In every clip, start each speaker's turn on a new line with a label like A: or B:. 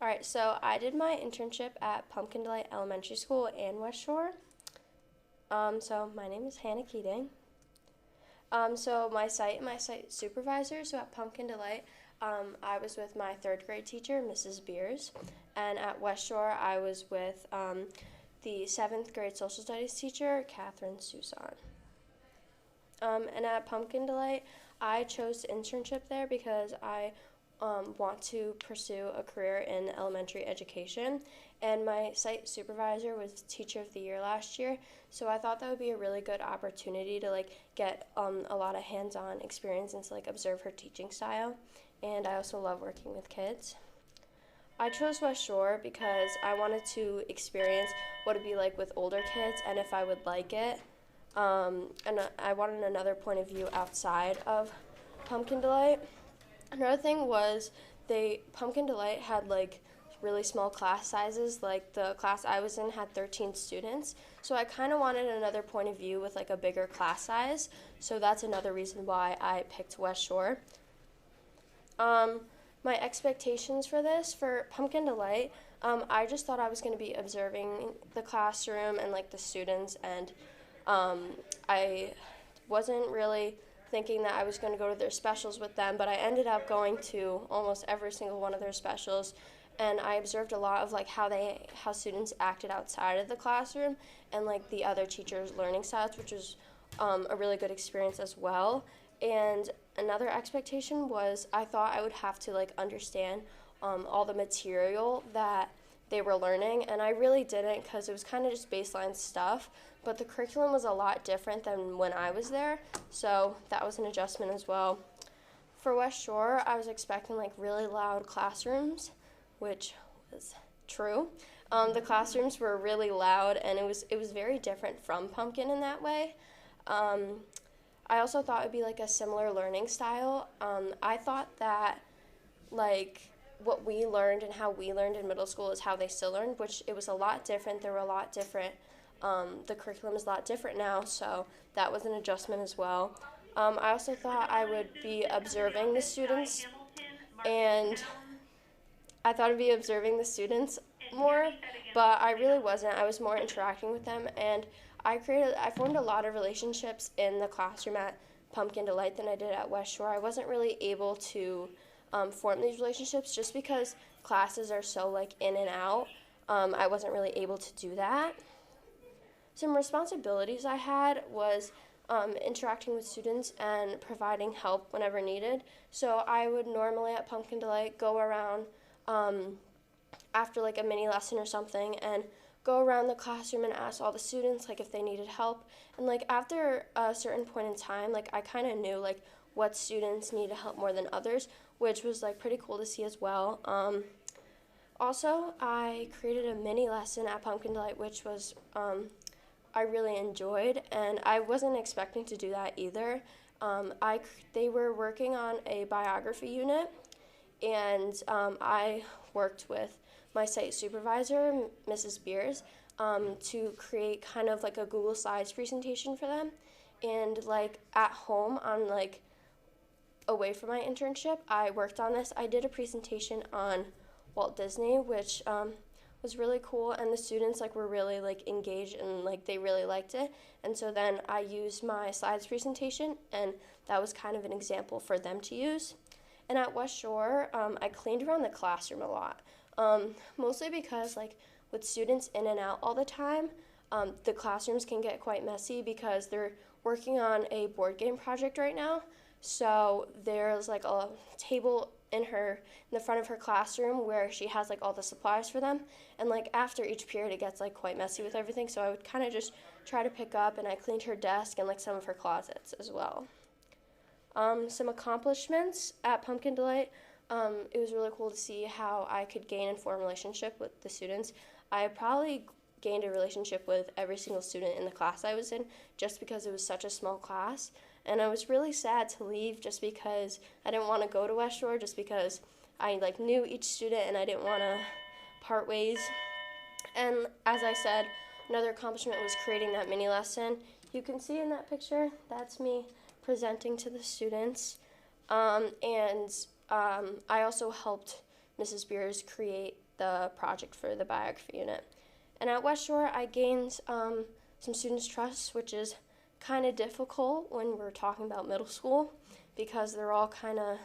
A: All right, so I did my internship at Pumpkin Delight Elementary School in West Shore. So my name is Hannah Keating. So my site supervisor, so at Pumpkin Delight, I was with my third grade teacher, Mrs. Beers, and at West Shore, I was with the seventh grade social studies teacher, Catherine Susan. And at Pumpkin Delight, I chose internship there because I want to pursue a career in elementary education. And my site supervisor was Teacher of the Year last year, so I thought that would be a really good opportunity to get a lot of hands-on experience and to observe her teaching style. And I also love working with kids. I chose West Shore because I wanted to experience what it'd be like with older kids and if I would like it. And I wanted another point of view outside of Pumpkin Delight. Another thing was Pumpkin Delight had really small class sizes. Like the class I was in had 13 students, so I kind of wanted another point of view with a bigger class size. So that's another reason why I picked West Shore. My expectations for Pumpkin Delight, I just thought I was going to be observing the classroom and the students, and I wasn't really thinking that I was going to go to their specials with them, but I ended up going to almost every single one of their specials, and I observed a lot of how students acted outside of the classroom and the other teachers' learning styles, which was a really good experience as well. And another expectation was I thought I would have to understand all the material that they were learning, and I really didn't because it was kind of just baseline stuff, but the curriculum was a lot different than when I was there, so that was an adjustment as well. For West Shore, I was expecting really loud classrooms, which was true. The classrooms were really loud, and it was very different from Pumpkin in that way. I also thought it would be a similar learning style. I thought that what we learned and how we learned in middle school is how they still learned, which it was a lot different. They were a lot different. The curriculum is a lot different now, so that was an adjustment as well. I also thought I would be observing the students, and I thought I'd be observing the students more, but I really wasn't. I was more interacting with them, and I formed a lot of relationships in the classroom at Pumpkin Delight than I did at West Shore. I wasn't really able to form these relationships just because classes are so in and out. I wasn't really able to do that. Some responsibilities I had was interacting with students and providing help whenever needed. So I would normally at Pumpkin Delight go around after a mini lesson or something and go around the classroom and ask all the students if they needed help. And after a certain point in time, I kind of knew what students needed help more than others, which was pretty cool to see as well. Also, I created a mini lesson at Pumpkin Delight, which was I really enjoyed, and I wasn't expecting to do that either. They were working on a biography unit, and I worked with my site supervisor, Mrs. Beers, to create kind of a Google Slides presentation for them. And at home on away from my internship, I worked on this. I did a presentation on Walt Disney, which was really cool, and the students were really engaged and they really liked it. And so then I used my slides presentation, and that was kind of an example for them to use. And at West Shore, I cleaned around the classroom a lot, mostly because with students in and out all the time, the classrooms can get quite messy because they're working on a board game project right now. So there's a table in the front of her classroom where she has all the supplies for them, and after each period it gets quite messy with everything, so I would kind of just try to pick up, and I cleaned her desk and some of her closets as well. Some accomplishments at Pumpkin Delight. It was really cool to see how I could gain and form a relationship with the students. I probably gained a relationship with every single student in the class I was in just because it was such a small class. And I was really sad to leave just because I didn't want to go to West Shore, just because I knew each student and I didn't want to part ways. And as I said, another accomplishment was creating that mini lesson. You can see in that picture, that's me presenting to the students. And I also helped Mrs. Beers create the project for the biography unit. And at West Shore, I gained some students' trust, which is kind of difficult when we're talking about middle school because they're all kind of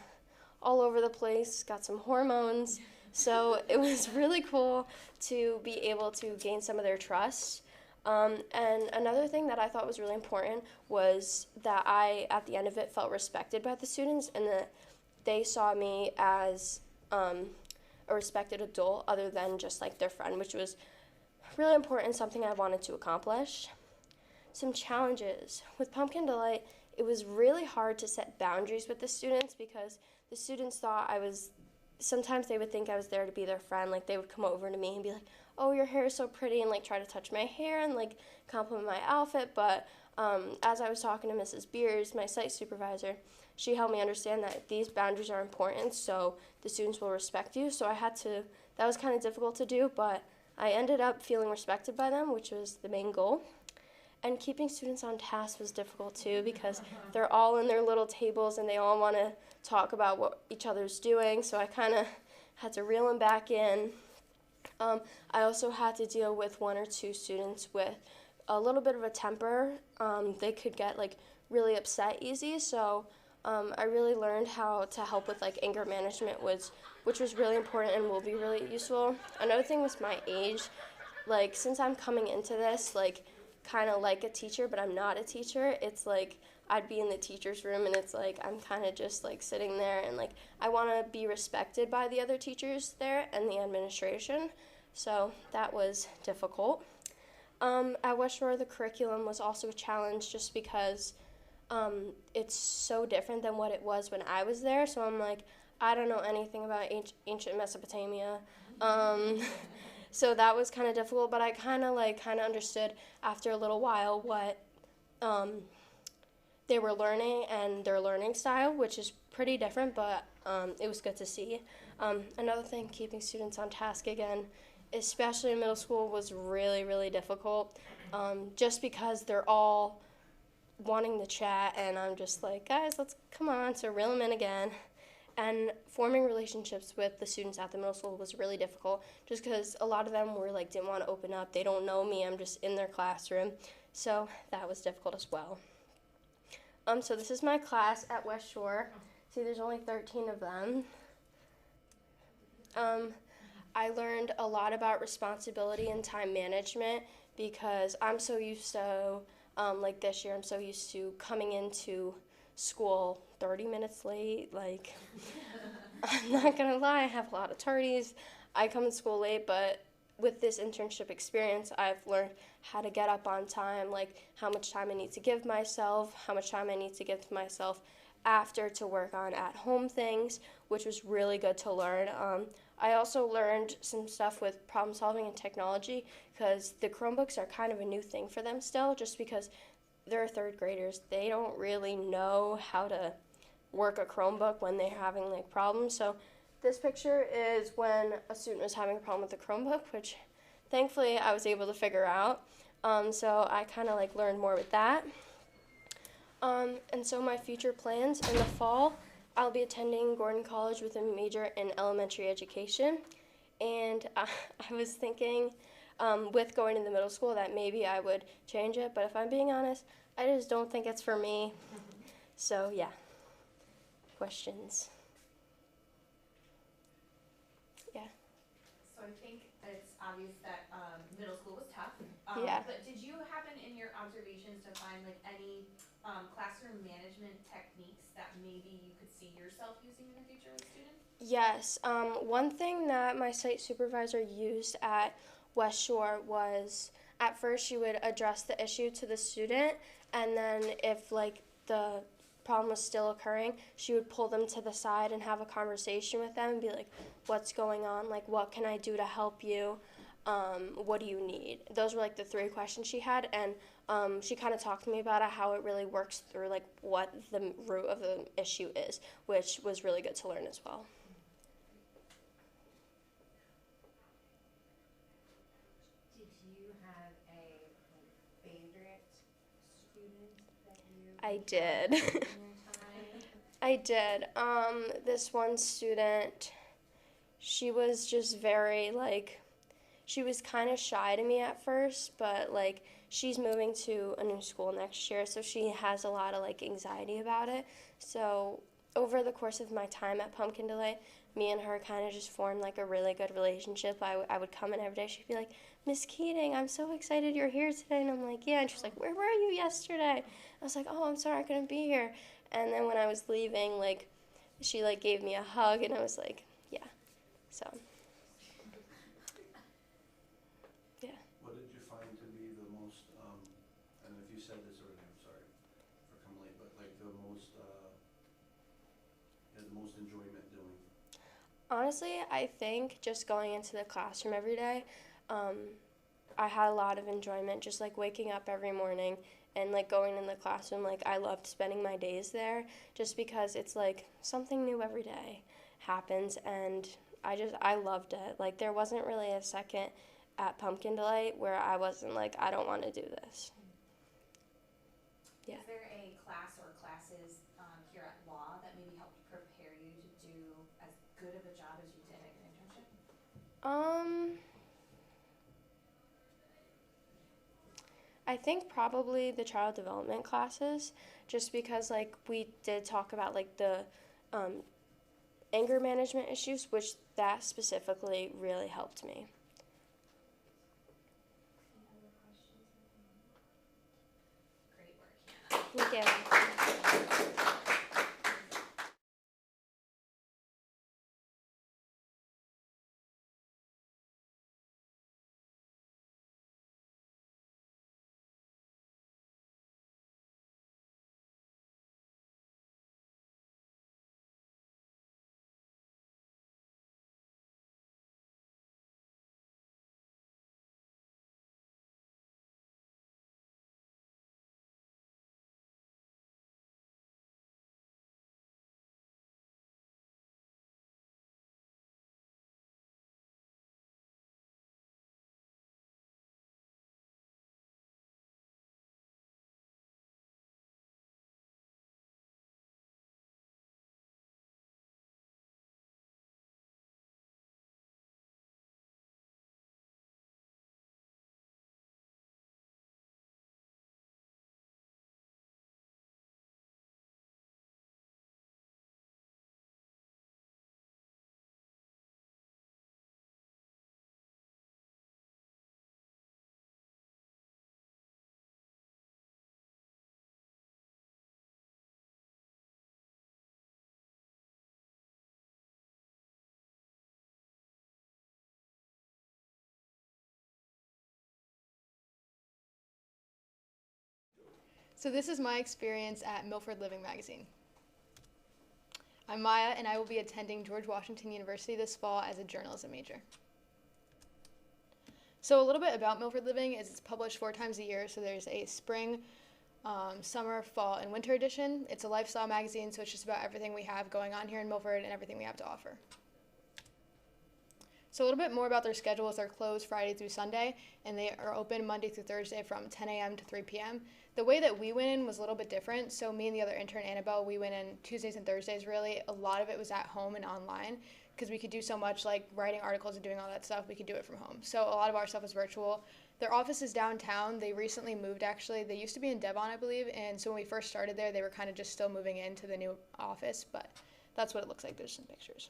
A: all over the place, got some hormones. So it was really cool to be able to gain some of their trust. And another thing that I thought was really important was that I, at the end of it, felt respected by the students and that they saw me as a respected adult other than just like their friend, which was really important, something I wanted to accomplish. Some challenges. With Pumpkin Delight, it was really hard to set boundaries with the students because the students thought sometimes they would think I was there to be their friend. Like they would come over to me and be like, oh, your hair is so pretty, and like try to touch my hair and like compliment my outfit. But as I was talking to Mrs. Beers, my site supervisor, she helped me understand that these boundaries are important so the students will respect you. So that was kind of difficult to do, but I ended up feeling respected by them, which was the main goal. And keeping students on task was difficult too because they're all in their little tables and they all want to talk about what each other's doing, so I kind of had to reel them back in. I also had to deal with one or two students with a little bit of a temper. They could get like really upset easy, so I really learned how to help with like anger management, which was really important and will be really useful. Another thing was my age. Like since I'm coming into this, like kind of like a teacher, but I'm not a teacher. It's like I'd be in the teacher's room and it's like I'm kind of just like sitting there and like I want to be respected by the other teachers there and the administration. So that was difficult. At West Shore, the curriculum was also a challenge just because it's so different than what it was when I was there. So I'm like, I don't know anything about ancient Mesopotamia. So that was kind of difficult, but I kind of understood after a little while what they were learning and their learning style, which is pretty different, but it was good to see. Another thing, keeping students on task again, especially in middle school, was really, really difficult, just because they're all wanting to chat, and I'm just like, guys, let's come on, so reel them in again. And forming relationships with the students at the middle school was really difficult just because a lot of them were like didn't want to open up. They don't know me. I'm just in their classroom. So that was difficult as well. So this is my class at West Shore. See, there's only 13 of them. I learned a lot about responsibility and time management because I'm so used to, like this year, I'm so used to coming into school 30 minutes late. Like, I'm not gonna lie, I have a lot of tardies. I come to school late, but with this internship experience, I've learned how to get up on time, like how much time I need to give myself, how much time I need to give to myself after to work on at-home things, which was really good to learn. I also learned some stuff with problem solving and technology because the Chromebooks are kind of a new thing for them still, just because they're third graders. They don't really know how to work a Chromebook when they're having like problems. So this picture is when a student was having a problem with the Chromebook, which thankfully I was able to figure out. So I kind of like learned more with that. And so my future plans in the fall, I'll be attending Gordon College with a major in elementary education. And I was thinking with going to the middle school that maybe I would change it, but if I'm being honest, I just don't think it's for me. So yeah, questions? Yeah.
B: So I think it's obvious that middle school was tough.
A: Yeah.
B: But did you happen in your observations to find like any classroom management techniques that maybe you could see yourself using in the future with students?
A: Yes. One thing that my site supervisor used at West Shore was at first she would address the issue to the student, and then if like the problem was still occurring, she would pull them to the side and have a conversation with them and be like, what's going on? Like, what can I do to help you? What do you need? Those were like the 3 questions she had, and she kind of talked to me about it, how it really works through like what the root of the issue is, which was really good to learn as well.
C: Did you have a favorite student that you
A: I did.
C: in your time?
A: I did. This one student, she was just very like, she was kind of shy to me at first, but like she's moving to a new school next year, so she has a lot of like anxiety about it. So over the course of my time at Pumpkin Delight, me and her kind of just formed like a really good relationship. I would come in every day. She'd be like, Miss Keating, I'm so excited you're here today. And I'm like, yeah. And she's like, where were you yesterday? I was like, oh, I'm sorry I couldn't be here. And then when I was leaving, like, she like gave me a hug, and I was like, yeah. So, yeah.
D: What did you find to be the most, and if you said this already, I'm sorry for coming late, but like the most, you had the most enjoyment doing?
A: Honestly, I think just going into the classroom every day, I had a lot of enjoyment just like waking up every morning and like going in the classroom. Like, I loved spending my days there just because it's like something new every day happens, and I loved it. Like, there wasn't really a second at Pumpkin Delight where I wasn't like, I don't want to do this. Yeah.
B: Is there a class or classes here at law that maybe helped prepare you to do as good of a job as you did at your internship?
A: I think probably the child development classes, just because like we did talk about like the um, anger management issues, which that specifically really helped me.
B: Any other questions? Great work, Hannah.
A: Thank you.
E: So this is my experience at Milford Living Magazine. I'm Maya, and I will be attending George Washington University this fall as a journalism major. So a little bit about Milford Living is it's published 4 times a year. So there's a spring, summer, fall, and winter edition. It's a lifestyle magazine, so it's just about everything we have going on here in Milford and everything we have to offer. So a little bit more about their schedule is they're closed Friday through Sunday, and they are open Monday through Thursday from 10 a.m. to 3 p.m. The way that we went in was a little bit different. So me and the other intern, Annabelle, we went in Tuesdays and Thursdays really. A lot of it was at home and online because we could do so much like writing articles and doing all that stuff. We could do it from home. So a lot of our stuff was virtual. Their office is downtown. They recently moved actually. They used to be in Devon, I believe. And so when we first started there, they were kind of just still moving into the new office, but that's what it looks like. There's some pictures.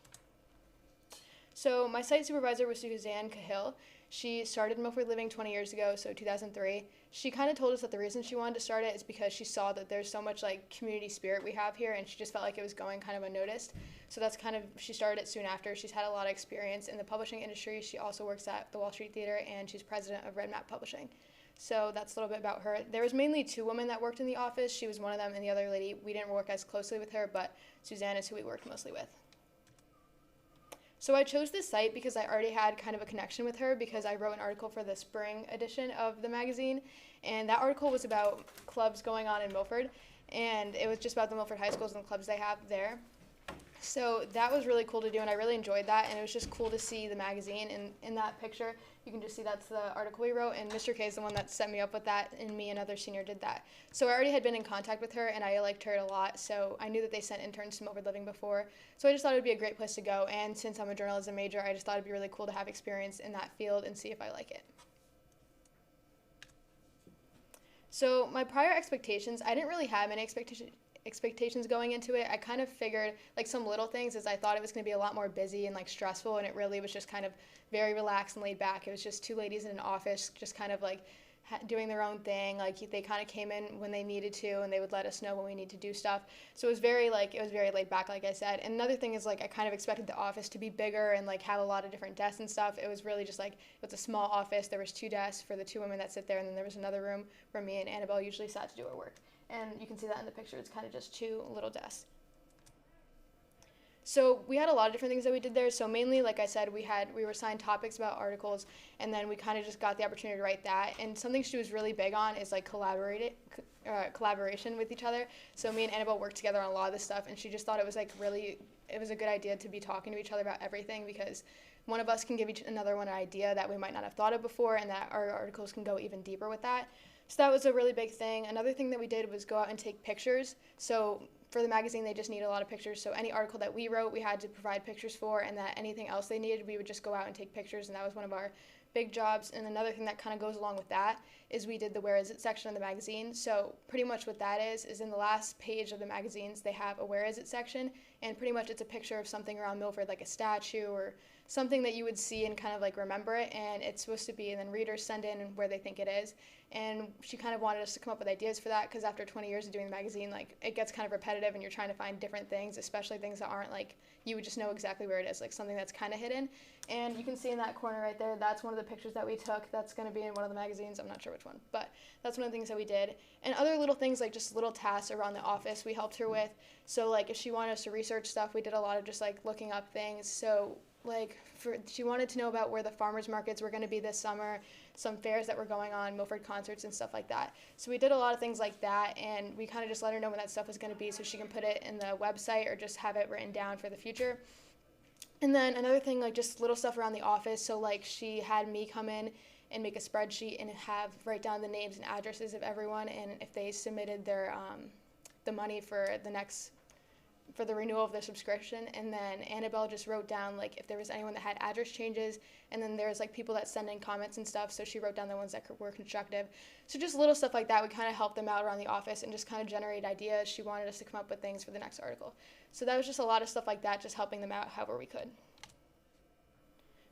E: So my site supervisor was Suzanne Cahill. She started Milford Living 20 years ago, so 2003. She kind of told us that the reason she wanted to start it is because she saw that there's so much like community spirit we have here, and she just felt like it was going kind of unnoticed. So that's kind of, she started it soon after. She's had a lot of experience in the publishing industry. She also works at the Wall Street Theater, and she's president of Red Map Publishing. So that's a little bit about her. There was mainly 2 women that worked in the office. She was one of them, and the other lady, we didn't work as closely with her, but Suzanne is who we worked mostly with. So I chose this site because I already had kind of a connection with her because I wrote an article for the spring edition of the magazine, and that article was about clubs going on in Milford, and it was just about the Milford high schools and the clubs they have there. So that was really cool to do, and I really enjoyed that, and it was just cool to see the magazine. And in that picture, you can just see that's the article we wrote, and Mr. K is the one that set me up with that, and me and another senior did that. So I already had been in contact with her, and I liked her a lot, so I knew that they sent interns to Milford Living before. So I just thought it would be a great place to go, and since I'm a journalism major, I just thought it'd be really cool to have experience in that field and see if I like it. So my prior expectations, I didn't really have any expectations going into it. I kind of figured like some little things as I thought it was going to be a lot more busy and like stressful, and it really was just kind of very relaxed and laid back. It was just two ladies in an office just kind of like doing their own thing. Like they kind of came in when they needed to, and they would let us know when we need to do stuff. So it was very laid back, like I said. And another thing is like I kind of expected the office to be bigger and like have a lot of different desks and stuff. It was really just like it was a small office. There was 2 desks for the 2 women that sit there, and then there was another room where me and Annabelle usually sat to do our work. And you can see that in the picture. It's kind of just 2 little desks. So we had a lot of different things that we did there. So mainly, like I said, we were assigned topics about articles, and then we kind of just got the opportunity to write that. And something she was really big on is like collaboration with each other. So me and Annabelle worked together on a lot of this stuff, and she just thought it was it was a good idea to be talking to each other about everything, because one of us can give another one an idea that we might not have thought of before, and that our articles can go even deeper with that. So that was a really big thing. Another thing that we did was go out and take pictures. So for the magazine, they just need a lot of pictures. So any article that we wrote, we had to provide pictures for, and that anything else they needed, we would just go out and take pictures, and that was one of our big jobs. And another thing that kind of goes along with that is we did the Where Is It section of the magazine. So pretty much what that is in the last page of the magazines, they have a Where Is It section, and pretty much it's a picture of something around Milford, like a statue or something that you would see and kind of like remember it, and it's supposed to be, and then readers send in where they think it is. And she kind of wanted us to come up with ideas for that, because after 20 years of doing the magazine, like it gets kind of repetitive, and you're trying to find different things, especially things that aren't like you would just know exactly where it is, like something that's kind of hidden. And you can see in that corner right there, that's one of the pictures that we took. That's going to be in one of the magazines. I'm not sure which one, but that's one of the things that we did. And other little things, like just little tasks around the office we helped her with. So like if she wanted us to research stuff, we did a lot of just like looking up things. So like she wanted to know about where the farmers markets were going to be this summer, some fairs that were going on, Milford concerts and stuff like that. So we did a lot of things like that, and we kind of just let her know when that stuff was going to be so she can put it in the website or just have it written down for the future. And then another thing, like just little stuff around the office. So like she had me come in and make a spreadsheet and write down the names and addresses of everyone, and if they submitted their the money for the renewal of their subscription. And then Annabelle just wrote down like if there was anyone that had address changes, and then there's like people that send in comments and stuff, so she wrote down the ones that were constructive. So just little stuff like that, we kind of helped them out around the office and just kind of generate ideas. She wanted us to come up with things for the next article. So that was just a lot of stuff like that, just helping them out however we could.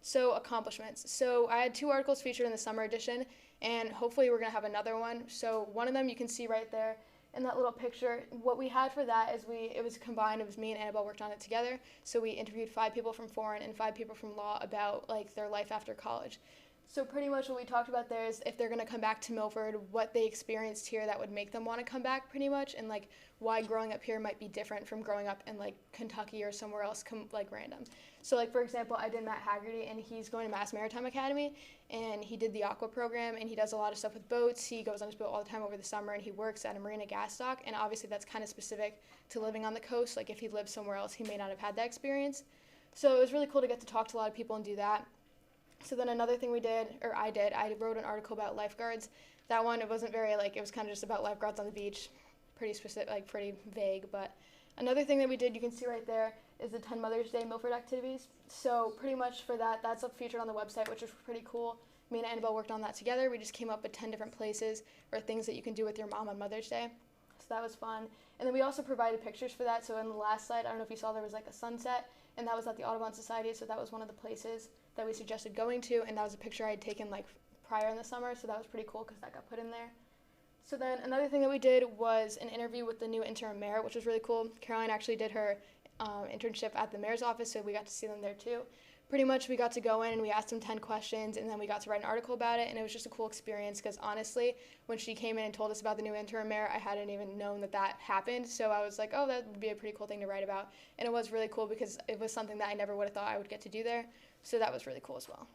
E: So accomplishments. So I had 2 articles featured in the summer edition, and hopefully we're going to have another one. So one of them you can see right there in that little picture. What we had for that is it was combined. It was me and Annabelle worked on it together. So we interviewed 5 people from foreign and 5 people from law about like their life after college. So pretty much what we talked about there is if they're going to come back to Milford, what they experienced here that would make them want to come back pretty much, and like why growing up here might be different from growing up in like Kentucky or somewhere else like random. So like for example, I did Matt Haggerty, and he's going to Mass Maritime Academy, and he did the aqua program, and he does a lot of stuff with boats. He goes on his boat all the time over the summer, and he works at a marina gas dock, and obviously that's kind of specific to living on the coast. Like if he lived somewhere else, he may not have had that experience. So it was really cool to get to talk to a lot of people and do that. So then another thing I wrote an article about lifeguards. That one, it wasn't very it was kind of just about lifeguards on the beach, pretty specific, pretty vague. But another thing that we did, you can see right there, is the 10 Mother's Day Milford activities. So pretty much for that's featured on the website, which is pretty cool. Me and Annabelle worked on that together. We just came up with 10 different places or things that you can do with your mom on Mother's Day. So that was fun. And then we also provided pictures for that. So in the last slide, I don't know if you saw, there was like a sunset, and that was at the Audubon Society. So that was one of the places that we suggested going to, and that was a picture I had taken like prior in the summer, so that was pretty cool because that got put in there. So then another thing that we did was an interview with the new interim mayor, which was really cool. Caroline actually did her internship at the mayor's office, so we got to see them there too. Pretty much we got to go in and we asked them 10 questions, and then we got to write an article about it, and it was just a cool experience because honestly, when she came in and told us about the new interim mayor, I hadn't even known that happened, so I was like, oh, that would be a pretty cool thing to write about. And it was really cool because it was something that I never would have thought I would get to do there, so that was really cool as well.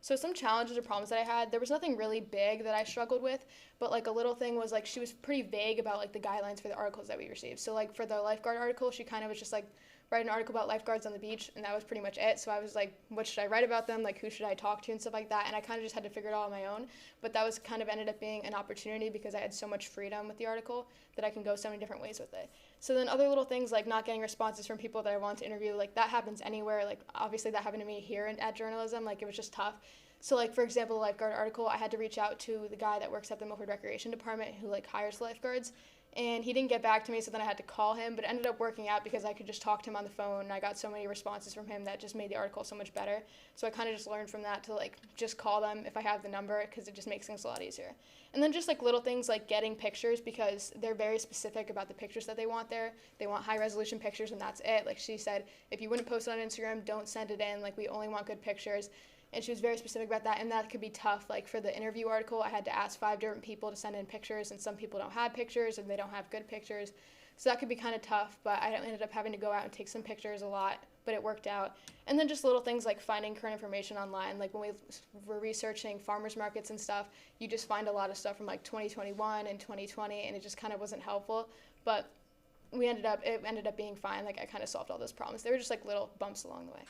E: So some challenges or problems that I had, there was nothing really big that I struggled with, but like a little thing was like she was pretty vague about like the guidelines for the articles that we received. So like for the lifeguard article, she kind of was just like write an article about lifeguards on the beach, and that was pretty much it. So I was like, what should I write about them? Like, who should I talk to and stuff like that? And I kind of just had to figure it all on my own. But that was kind of ended up being an opportunity because I had so much freedom with the article that I can go so many different ways with it. So then other little things like not getting responses from people that I want to interview, like that happens anywhere. Like obviously that happened to me here at journalism. Like it was just tough. So like for example, the lifeguard article, I had to reach out to the guy that works at the Milford Recreation Department who like hires lifeguards. And he didn't get back to me, so then I had to call him, but it ended up working out because I could just talk to him on the phone, and I got so many responses from him that just made the article so much better. So I kind of just learned from that to like just call them if I have the number, because it just makes things a lot easier. And then just like little things like getting pictures, because they're very specific about the pictures that they want there. They want high resolution pictures, and that's it. Like she said, if you wouldn't post it on Instagram, don't send it in. Like we only want good pictures. And she was very specific about that, and that could be tough. Like for the interview article, I had to ask 5 different people to send in pictures, and some people don't have pictures, and they don't have good pictures. So that could be kind of tough, but I ended up having to go out and take some pictures a lot, but it worked out. And then just little things like finding current information online. Like when we were researching farmers markets and stuff, you just find a lot of stuff from like 2021 and 2020, and it just kind of wasn't helpful. But it ended up being fine. Like I kind of solved all those problems. They were just like little bumps along the way.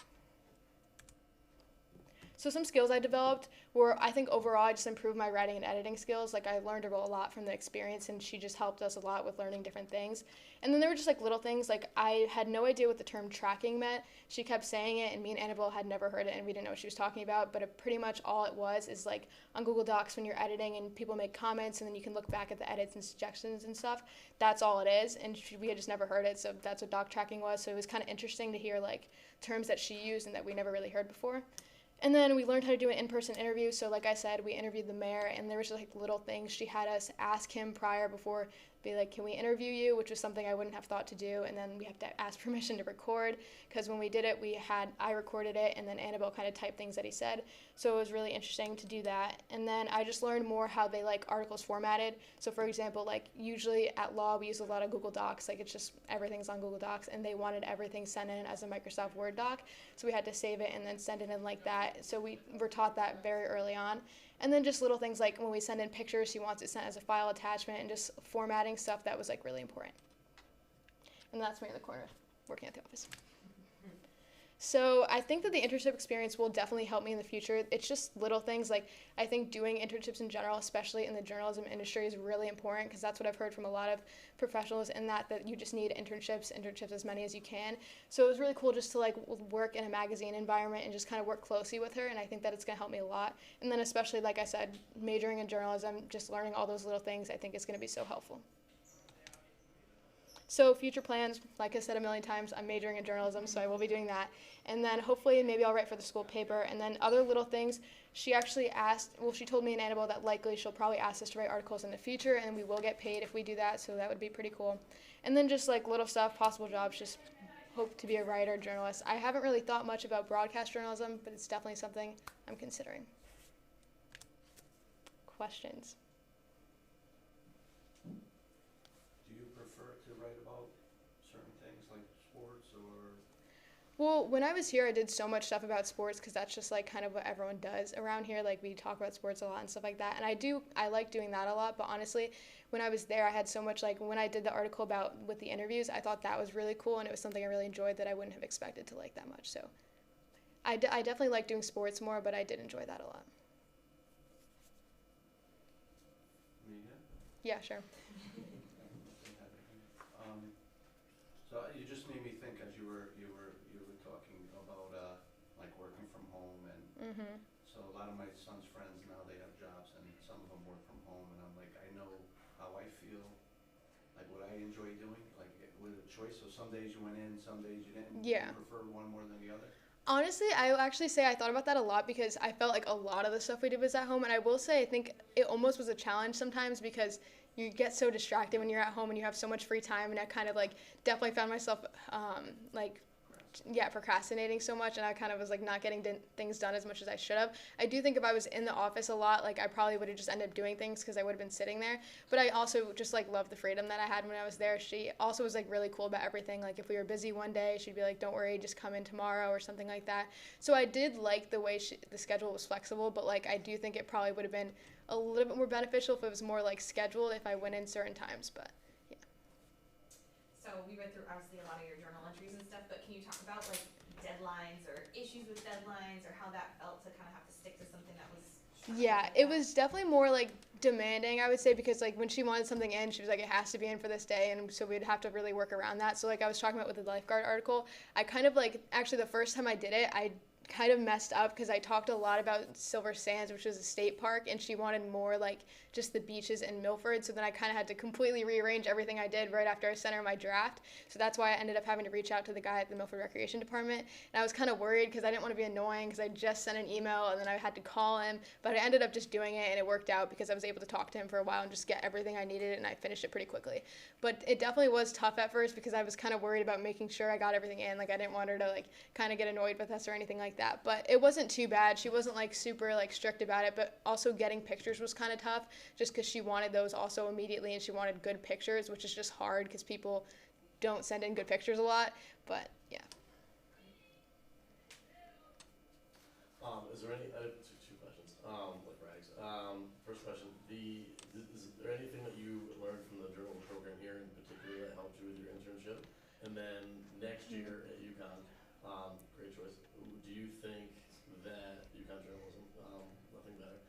E: So some skills I developed were, I think overall, I just improved my writing and editing skills. Like I learned a lot from the experience, and she just helped us a lot with learning different things. And then there were just like little things, like I had no idea what the term tracking meant. She kept saying it, and me and Annabelle had never heard it, and we didn't know what she was talking about, but pretty much all it was is like on Google Docs when you're editing and people make comments, and then you can look back at the edits and suggestions and stuff. That's all it is, and we had just never heard it, so that's what doc tracking was. So it was kind of interesting to hear like terms that she used and that we never really heard before. And then we learned how to do an in-person interview. So like I said, we interviewed the mayor, and there was just like little things she had us ask him prior before, be like, can we interview you, which was something I wouldn't have thought to do. And then we have to ask permission to record, because when we did it, I recorded it, and then Annabelle kind of typed things that he said. So it was really interesting to do that. And then I just learned more how they like articles formatted. So for example, like usually at law, we use a lot of Google Docs. Like it's just everything's on Google Docs, and they wanted everything sent in as a Microsoft Word doc. So we had to save it and then send it in like that. So we were taught that very early on. And then just little things like when we send in pictures, she wants it sent as a file attachment, and just formatting stuff that was like really important. And that's me in the corner working at the office. So I think that the internship experience will definitely help me in the future. It's just little things. Like I think doing internships in general, especially in the journalism industry, is really important, because that's what I've heard from a lot of professionals, in that you just need internships as many as you can. So it was really cool just to like work in a magazine environment and just kind of work closely with her, and I think that it's going to help me a lot. And then especially, like I said, majoring in journalism, just learning all those little things, I think is going to be so helpful. So future plans, like I said a million times, I'm majoring in journalism, so I will be doing that. And then hopefully maybe I'll write for the school paper. And then other little things, she told me and Annabelle that likely she'll probably ask us to write articles in the future, and we will get paid if we do that, so that would be pretty cool. And then just like little stuff, possible jobs, just hope to be a writer, journalist. I haven't really thought much about broadcast journalism, but it's definitely something I'm considering. Questions? Well, when I was here, I did so much stuff about sports, because that's just like kind of what everyone does around here. Like we talk about sports a lot and stuff like that. And I like doing that a lot. But honestly, when I was there, I had so much, like when I did the article with the interviews, I thought that was really cool, and it was something I really enjoyed that I wouldn't have expected to like that much. So I definitely like doing sports more, but I did enjoy that a lot. Yeah, sure.
D: So you just made me think, as you were talking about like working from home, and so a lot of my son's friends now, they have jobs, and some of them work from home, and I'm like, I know how I feel, like what I enjoy doing, like with a choice. So some days you went in, some days you didn't.
E: Yeah.
D: Do you prefer one more than the other?
E: Honestly, I actually say I thought about that a lot, because I felt like a lot of the stuff we did was at home, and I will say I think it almost was a challenge sometimes, because you get so distracted when you're at home and you have so much free time, and I kind of like definitely found myself like procrastinating so much, and I kind of was like not getting things done as much as I should have. I do think if I was in the office a lot, like I probably would have just ended up doing things because I would have been sitting there. But I also just like loved the freedom that I had when I was there. She also was like really cool about everything. Like if we were busy one day, she'd be like, "Don't worry, just come in tomorrow" or something like that. So I did like the way the schedule was flexible, but like I do think it probably would have been a little bit more beneficial if it was more like scheduled if I went in certain times. But
B: So we read through obviously a lot of your journal entries and stuff, but can you talk about like deadlines or issues with deadlines or how that felt to kind of have to stick to something that was
E: yeah, it was definitely more like demanding, I would say, because like when she wanted something in, she was like, it has to be in for this day, and so we'd have to really work around that. So like I was talking about with the lifeguard article, I kind of like, actually the first time I did it, I kind of messed up because I talked a lot about Silver Sands, which is a state park, and she wanted more like just the beaches in Milford. So then I kind of had to completely rearrange everything I did right after I sent her my draft. So that's why I ended up having to reach out to the guy at the Milford Recreation Department. And I was kind of worried because I didn't want to be annoying because I just sent an email and then I had to call him. But I ended up just doing it, and it worked out because I was able to talk to him for a while and just get everything I needed, and I finished it pretty quickly. But it definitely was tough at first because I was kind of worried about making sure I got everything in. Like I didn't want her to like kind of get annoyed with us or anything like that. But it wasn't too bad. She wasn't like super like strict about it, but also getting pictures was kind of tough just because she wanted those also immediately, and she wanted good pictures, which is just hard because people don't send in good pictures a lot. But yeah.
F: Is there any, I have two questions, like rags. First question, is there anything that you learned from the journal program here in particular that helped you with your internship? And then next year at UConn, great choice, do you think that UConn journalism, nothing better,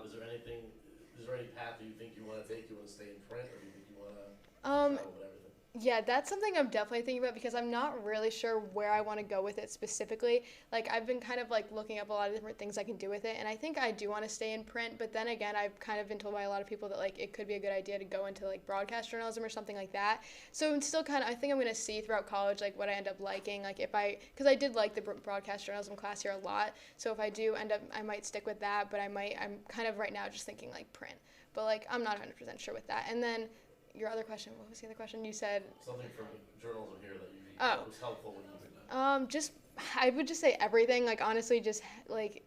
F: is there any path that you think you want to take? You want to stay in print, or do you think you want to travel with everything?
E: Yeah, that's something I'm definitely thinking about because I'm not really sure where I want to go with it specifically. Like I've been kind of like looking up a lot of different things I can do with it, and I think I do want to stay in print, but then again, I've kind of been told by a lot of people that like it could be a good idea to go into like broadcast journalism or something like that. So I'm still kind of, I think I'm going to see throughout college like what I end up liking, like because I did like the broadcast journalism class here a lot. So if I do end up, I might stick with that, but I'm kind of right now just thinking like print. But like I'm not 100% sure with that. And then your other question, what was the other question? You said
F: Something from journalism here that was helpful when you did that.
E: I would just say everything. Like honestly, just like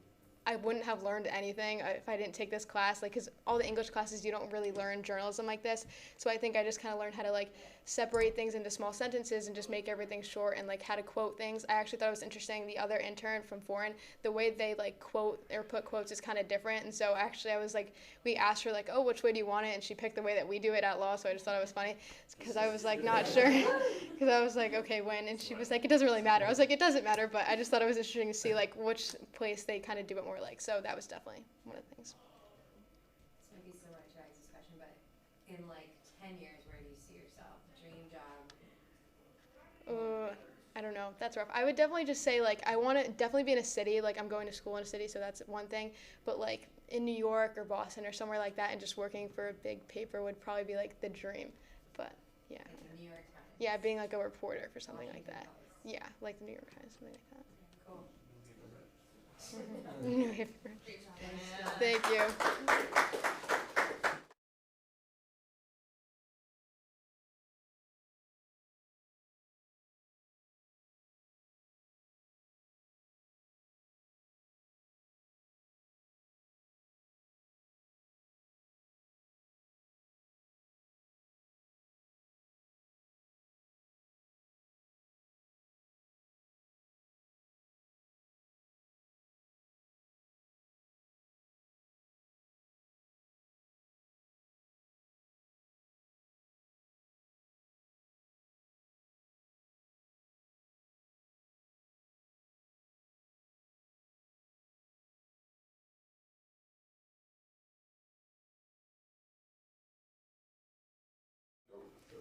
E: I wouldn't have learned anything if I didn't take this class. Like, because all the English classes you don't really learn journalism like this. So I think I just kind of learned how to like separate things into small sentences and just make everything short, and like how to quote things. I actually thought it was interesting. The other intern from Foreign, the way they like quote or put quotes is kind of different. And so actually I was like, we asked her like, oh, which way do you want it? And she picked the way that we do it at law. So I just thought it was funny because I was like not sure because I was like, okay, when? And she was like, it doesn't really matter. I was like, it doesn't matter, but I just thought it was interesting to see like which place they kind of do it more like. So that was definitely one of the things.
C: This might be similar to Isaac's question, but in like 10 years, where do you see yourself? Dream job?
E: I don't know. That's rough. I would definitely just say like I want to definitely be in a city. Like I'm going to school in a city, so that's one thing. But like in New York or Boston or somewhere like that, and just working for a big paper would probably be like the dream. But yeah.
C: Like the New York Times?
E: Yeah, being like a reporter for something like that.
C: Post.
E: Yeah, like the New York Times, something like that.
C: Cool.
B: Great job.
E: Thank you.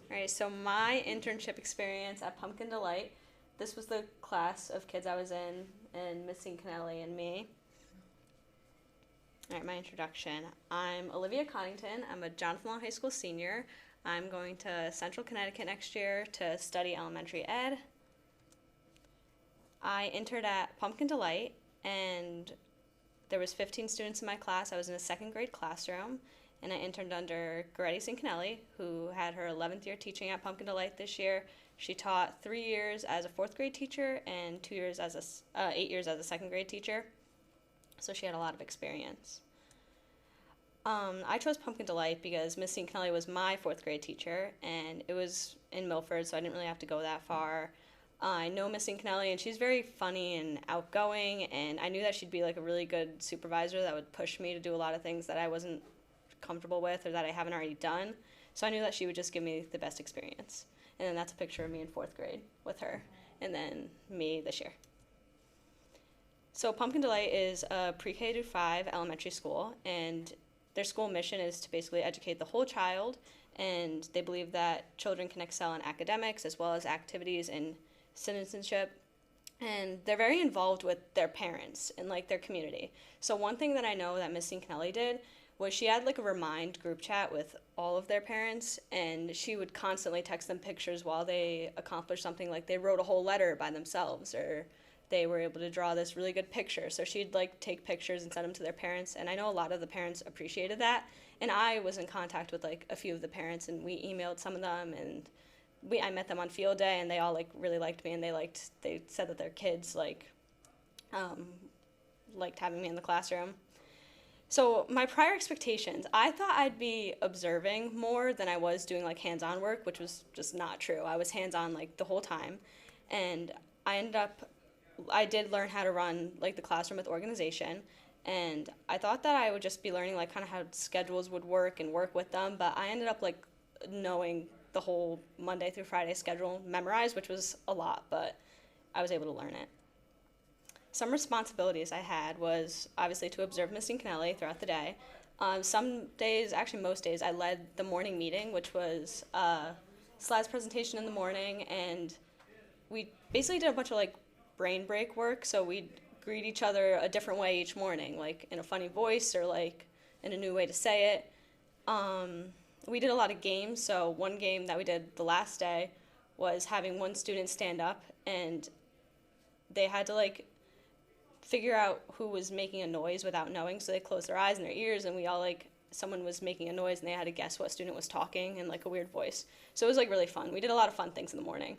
G: Alright, so my internship experience at Pumpkin Delight, this was the class of kids I was in, and Missy Kennelly and me. Alright, my introduction. I'm Olivia Connington. I'm a Jonathan Law High School senior. I'm going to Central Connecticut next year to study elementary ed. I entered at Pumpkin Delight, and there was 15 students in my class. I was in a second grade classroom, and I interned under Goretti Cincanelli, who had her 11th year teaching at Pumpkin Delight this year. She taught 3 years as a 4th grade teacher and 8 years as a 2nd grade teacher. So she had a lot of experience. I chose Pumpkin Delight because Miss Cincanelli was my 4th grade teacher, and it was in Milford, so I didn't really have to go that far. I know Miss Cincanelli, and she's very funny and outgoing, and I knew that she'd be like a really good supervisor that would push me to do a lot of things that I wasn't comfortable with or that I haven't already done. So I knew that she would just give me the best experience. And then that's a picture of me in 4th grade with her, and then me this year. So Pumpkin Delight is a pre-K to 5 elementary school, and their school mission is to basically educate the whole child, and they believe that children can excel in academics as well as activities in citizenship, and they're very involved with their parents and like their community. So one thing that I know that Miss Cincanelli did was she had like a Remind group chat with all of their parents, and she would constantly text them pictures while they accomplished something, like they wrote a whole letter by themselves, or they were able to draw this really good picture. So she'd like take pictures and send them to their parents, and I know a lot of the parents appreciated that. And I was in contact with like a few of the parents, and we emailed some of them, and I met them on field day, and they all like really liked me, and they said that their kids liked having me in the classroom. So my prior expectations, I thought I'd be observing more than I was doing like hands-on work, which was just not true. I was hands-on like the whole time, and I did learn how to run like the classroom with organization, and I thought that I would just be learning like kind of how schedules would work and work with them, but I ended up like knowing the whole Monday through Friday schedule memorized, which was a lot, but I was able to learn it. Some responsibilities I had was obviously to observe Miss Cincanelli throughout the day. Some days, actually most days, I led the morning meeting, which was slides presentation in the morning, and we basically did a bunch of like brain break work, so we'd greet each other a different way each morning, like in a funny voice or like in a new way to say it. We did a lot of games, so one game that we did the last day was having one student stand up, and they had to like figure out who was making a noise without knowing, so they closed their eyes and their ears, and we all like, someone was making a noise and they had to guess what student was talking in like a weird voice. So it was like really fun. We did a lot of fun things in the morning.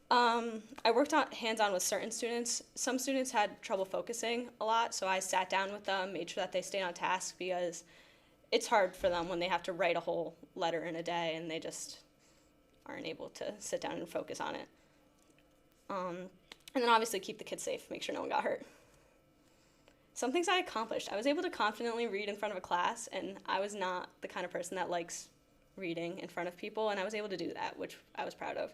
G: I worked hands-on with certain students. Some students had trouble focusing a lot, so I sat down with them, made sure that they stayed on task, because it's hard for them when they have to write a whole letter in a day and they just aren't able to sit down and focus on it. And then obviously keep the kids safe, make sure no one got hurt. Some things I accomplished. I was able to confidently read in front of a class, and I was not the kind of person that likes reading in front of people, and I was able to do that, which I was proud of.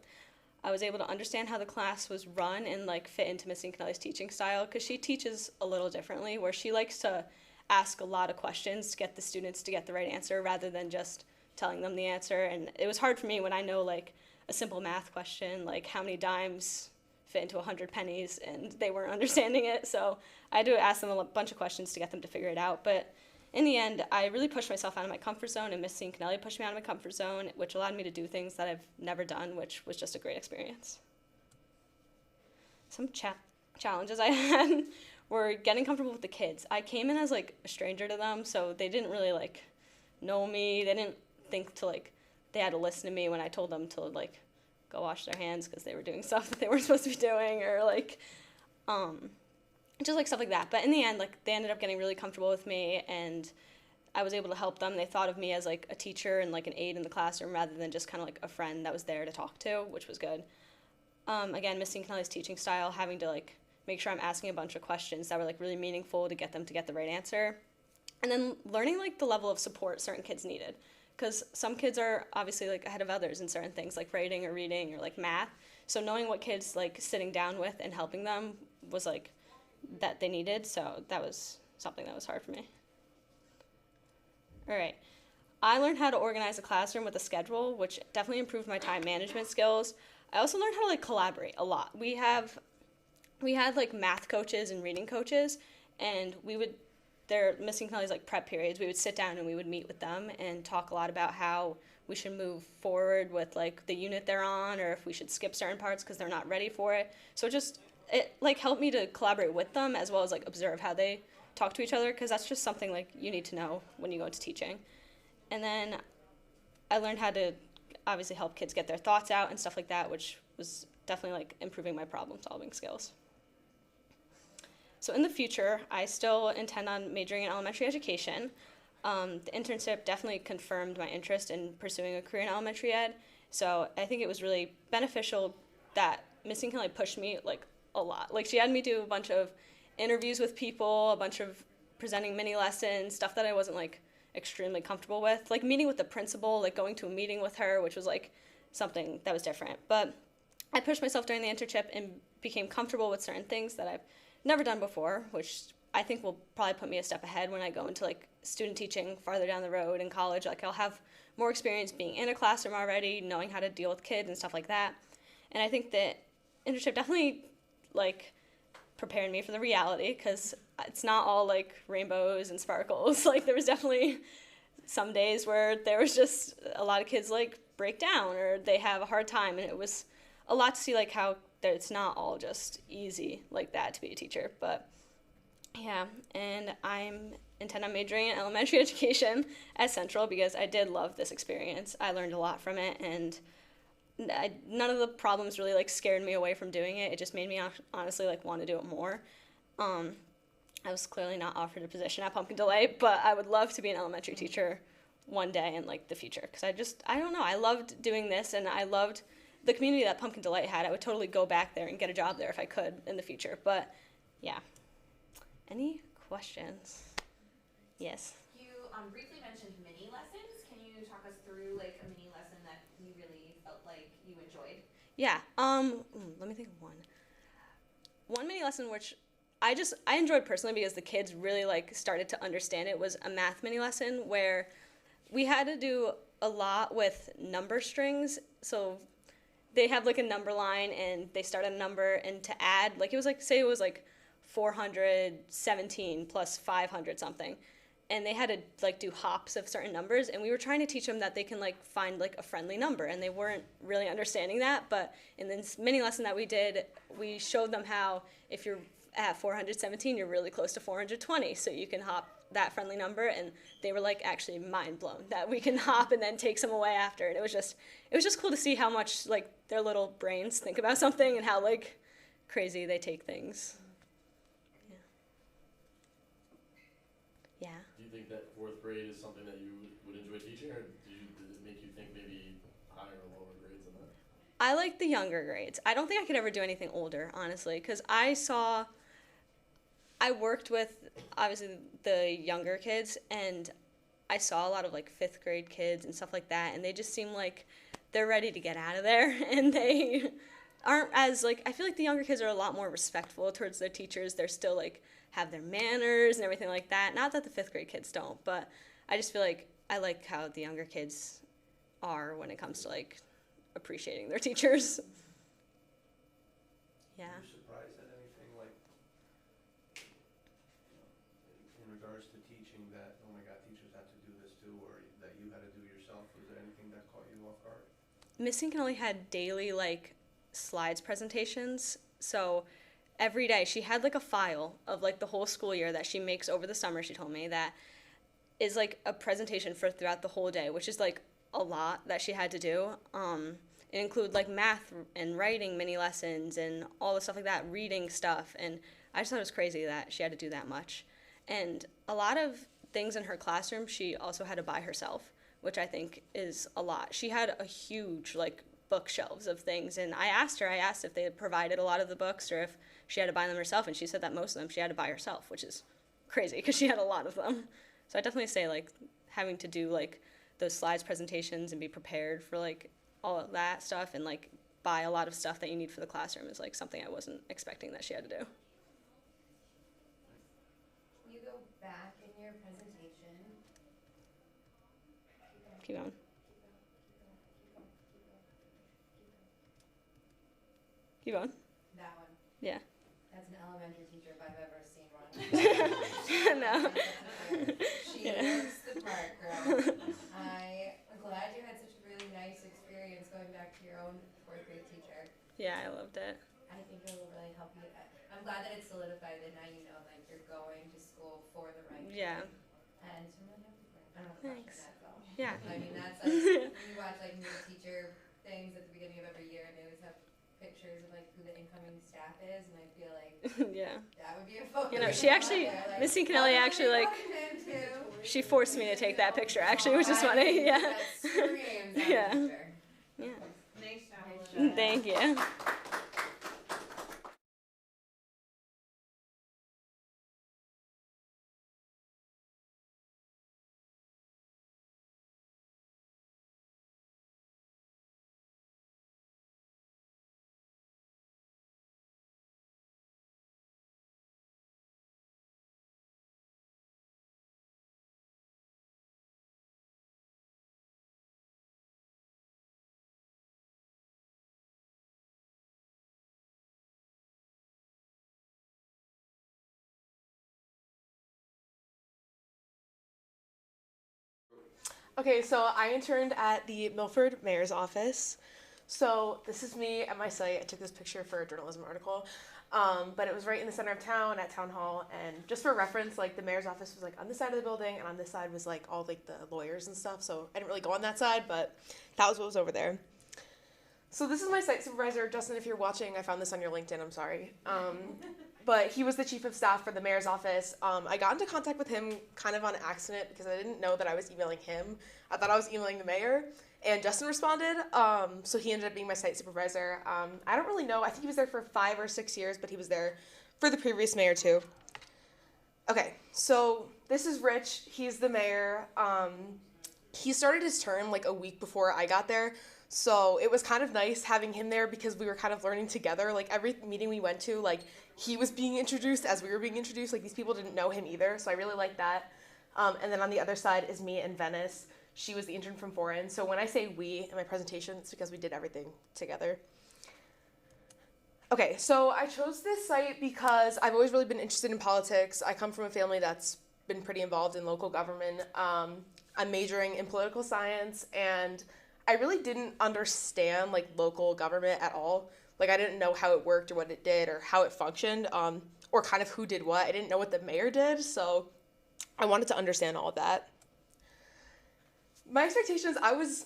G: I was able to understand how the class was run and like fit into Miss Cincanelli's teaching style, because she teaches a little differently, where she likes to ask a lot of questions to get the students to get the right answer rather than just telling them the answer. And it was hard for me when I know like a simple math question, like how many dimes fit into 100 pennies, and they weren't understanding it. So I had to ask them a bunch of questions to get them to figure it out. But in the end, I really pushed myself out of my comfort zone, and Miss Cincanelli pushed me out of my comfort zone, which allowed me to do things that I've never done, which was just a great experience. Some challenges I had were getting comfortable with the kids. I came in as like a stranger to them, so they didn't really like know me. They didn't think to like, they had to listen to me when I told them to like go wash their hands because they were doing stuff that they weren't supposed to be doing, or like, just like stuff like that. But in the end, like they ended up getting really comfortable with me, and I was able to help them. They thought of me as like a teacher and like an aide in the classroom rather than just kind of like a friend that was there to talk to, which was good. Again, Miss Cincanelli's teaching style, having to like make sure I'm asking a bunch of questions that were like really meaningful to get them to get the right answer. And then learning like the level of support certain kids needed, because some kids are obviously like ahead of others in certain things like writing or reading or like math. So knowing what kids like sitting down with and helping them was like that they needed. So that was something that was hard for me. All right. I learned how to organize a classroom with a schedule, which definitely improved my time management skills. I also learned how to like collaborate a lot. We had like math coaches and reading coaches, and they're Miss Cincanelli's like prep periods. We would sit down and we would meet with them and talk a lot about how we should move forward with like the unit they're on, or if we should skip certain parts because they're not ready for it. So it like helped me to collaborate with them as well as like observe how they talk to each other, because that's just something like you need to know when you go into teaching. And then I learned how to obviously help kids get their thoughts out and stuff like that, which was definitely like improving my problem solving skills. So in the future, I still intend on majoring in elementary education. The internship definitely confirmed my interest in pursuing a career in elementary ed. So I think it was really beneficial that Miss Kinley pushed me like a lot. Like she had me do a bunch of interviews with people, a bunch of presenting mini lessons, stuff that I wasn't like extremely comfortable with. Like meeting with the principal, like going to a meeting with her, which was like something that was different. But I pushed myself during the internship and became comfortable with certain things that I've never done before, which I think will probably put me a step ahead when I go into like student teaching farther down the road in college. Like I'll have more experience being in a classroom already, knowing how to deal with kids and stuff like that. And I think that internship definitely like prepared me for the reality, because it's not all like rainbows and sparkles. Like there was definitely some days where there was just a lot of kids like break down or they have a hard time, and it was a lot to see like how it's not all just easy like that to be a teacher. But yeah, and I'm intend on majoring in elementary education at Central because I did love this experience. I learned a lot from it, and none of the problems really like scared me away from doing it. It just made me honestly like want to do it more. I was clearly not offered a position at Pumpkin Delay, but I would love to be an elementary teacher one day in like the future, because I don't know, I loved doing this, and I loved the community that Pumpkin Delight had. I would totally go back there and get a job there if I could in the future. But yeah. Any questions? Yes.
B: You briefly mentioned mini lessons. Can you talk us through like a mini lesson that you really felt like you enjoyed?
G: Yeah. Let me think of one. One mini lesson which I enjoyed personally because the kids really like started to understand it was a math mini lesson where we had to do a lot with number strings. So they have like a number line and they start a number, and to add, like it was like, say it was like 417 plus 500 something, and they had to like do hops of certain numbers, and we were trying to teach them that they can like find like a friendly number, and they weren't really understanding that. But in this mini lesson that we did, we showed them how if you're at 417 you're really close to 420, so you can hop that friendly number, and they were like actually mind blown that we can hop and then take some away after. And it was just cool to see how much like their little brains think about something and how like crazy they take things. Yeah.
F: Do you think that fourth grade is something that you would enjoy teaching, or did it make you think maybe higher or lower grades than that?
G: I like the younger grades. I don't think I could ever do anything older, honestly, because I worked with, obviously, the younger kids, and I saw a lot of, like, 5th grade kids and stuff like that, and they just seem like they're ready to get out of there, and they aren't as, like, I feel like the younger kids are a lot more respectful towards their teachers. They're still, like, have their manners and everything like that. Not that the 5th grade kids don't, but I just feel like I like how the younger kids are when it comes to, like, appreciating their teachers. Yeah.
D: Were you surprised at anything like, in regards to teaching that, oh my God, teachers had to do this too, or that you had to do yourself? Was there anything that caught you off guard?
G: Miss Kinley had daily, like, slides presentations, so every day she had like a file of like the whole school year that she makes over the summer, she told me, that is like a presentation for throughout the whole day, which is like a lot that she had to do. It included like math and writing mini lessons and all the stuff like that, reading stuff, and I just thought it was crazy that she had to do that much. And a lot of things in her classroom she also had to buy herself, which I think is a lot. She had a huge like bookshelves of things, and I asked if they had provided a lot of the books or if she had to buy them herself, and she said that most of them she had to buy herself, which is crazy because she had a lot of them. So I definitely say like having to do like those slides presentations and be prepared for like all of that stuff and like buy a lot of stuff that you need for the classroom is like something I wasn't expecting that she had to do.
C: Can you go back in your presentation?
G: Keep going. Keep going.
C: That one.
G: Yeah.
C: That's an elementary teacher if I've ever seen one.
G: No.
C: She
G: Yeah.
C: looks the part, girl. I'm glad you had such a really nice experience going back to your own 4th grade teacher.
G: Yeah, I loved it.
C: I think it will really help you. I'm glad that it's solidified that now you know that you're going to school for the right
G: Yeah.
C: thing. And so I'm really happy for you. I don't have a question
G: Thanks.
C: for that, though.
G: Yeah.
C: I mean, that's like, when you watch like new teacher things at the beginning of every year, they always have pictures of like who the incoming staff is, and I feel like
G: Yeah.
C: that would be a photo.
G: You know,
C: to
G: she
C: put
G: actually,
C: out there, like,
G: Missy Canelli
C: "Oh,
G: actually,
C: we
G: like,
C: welcome him too."
G: she forced me to take that picture, actually, which is
C: I
G: funny.
C: mean,
G: Yeah.
C: that screams out
G: Yeah.
C: teacher.
G: Yeah.
B: Nice job.
C: Nice
B: Olivia.
C: job.
G: Thank you.
H: Okay, so I interned at the Milford Mayor's office. So this is me at my site. I took this picture for a journalism article, but it was right in the center of town at Town Hall. And just for reference, like the mayor's office was like on this side of the building, and on this side was like all like the lawyers and stuff. So I didn't really go on that side, but that was what was over there. So this is my site supervisor, Justin. If you're watching, I found this on your LinkedIn. I'm sorry. But he was the chief of staff for the mayor's office. I got into contact with him kind of on accident because I didn't know that I was emailing him. I thought I was emailing the mayor, and Justin responded. So he ended up being my site supervisor. I don't really know. I think he was there for 5 or 6 years, but he was there for the previous mayor too. Okay, so this is Rich. He's the mayor. He started his term like a week before I got there. So it was kind of nice having him there because we were kind of learning together. Like every meeting we went to, like he was being introduced as we were being introduced. Like these people didn't know him either, so I really liked that. And then on the other side is me and Venice. She was the intern from Foreign. So when I say we in my presentation, it's because we did everything together. Okay, so I chose this site because I've always really been interested in politics. I come from a family that's been pretty involved in local government. I'm majoring in political science, and I really didn't understand like local government at all. Like I didn't know how it worked or what it did or how it functioned, or kind of who did what. I didn't know what the mayor did, so I wanted to understand all of that. My expectations, I was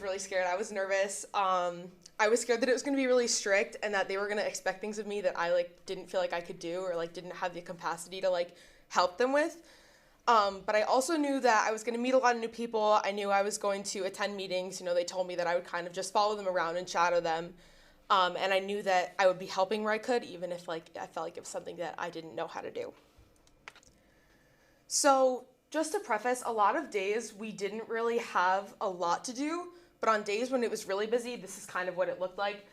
H: really scared. I was nervous. I was scared that it was going to be really strict and that they were going to expect things of me that I like didn't feel like I could do or like didn't have the capacity to like help them with. But I also knew that I was going to meet a lot of new people. I knew I was going to attend meetings. You know, they told me that I would kind of just follow them around and shadow them. And I knew that I would be helping where I could, even if like I felt like it was something that I didn't know how to do. So just to preface, a lot of days we didn't really have a lot to do, but on days when it was really busy, this is kind of what it looked like.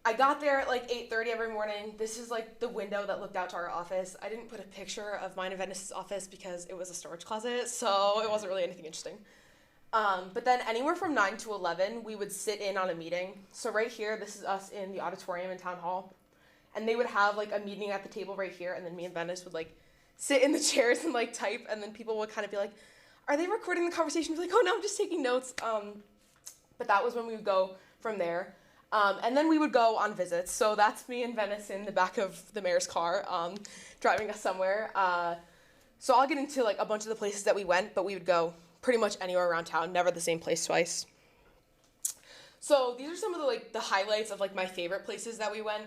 H: I got there at like 8:30 every morning. This is like the window that looked out to our office. I didn't put a picture of mine and Venice's office because it was a storage closet, so it wasn't really anything interesting. But then anywhere from 9 to 11, we would sit in on a meeting. So right here, this is us in the auditorium in Town Hall. And they would have like a meeting at the table right here, and then me and Venice would like sit in the chairs and like type, and then people would kind of be like, are they recording the conversation? We'd be like, oh no, I'm just taking notes. But that was when we would go from there. And then we would go on visits. So that's me and Venice in the back of the mayor's car, driving us somewhere. So I'll get into like a bunch of the places that we went, but we would go pretty much anywhere around town, never the same place twice. So these are some of the highlights of like my favorite places that we went.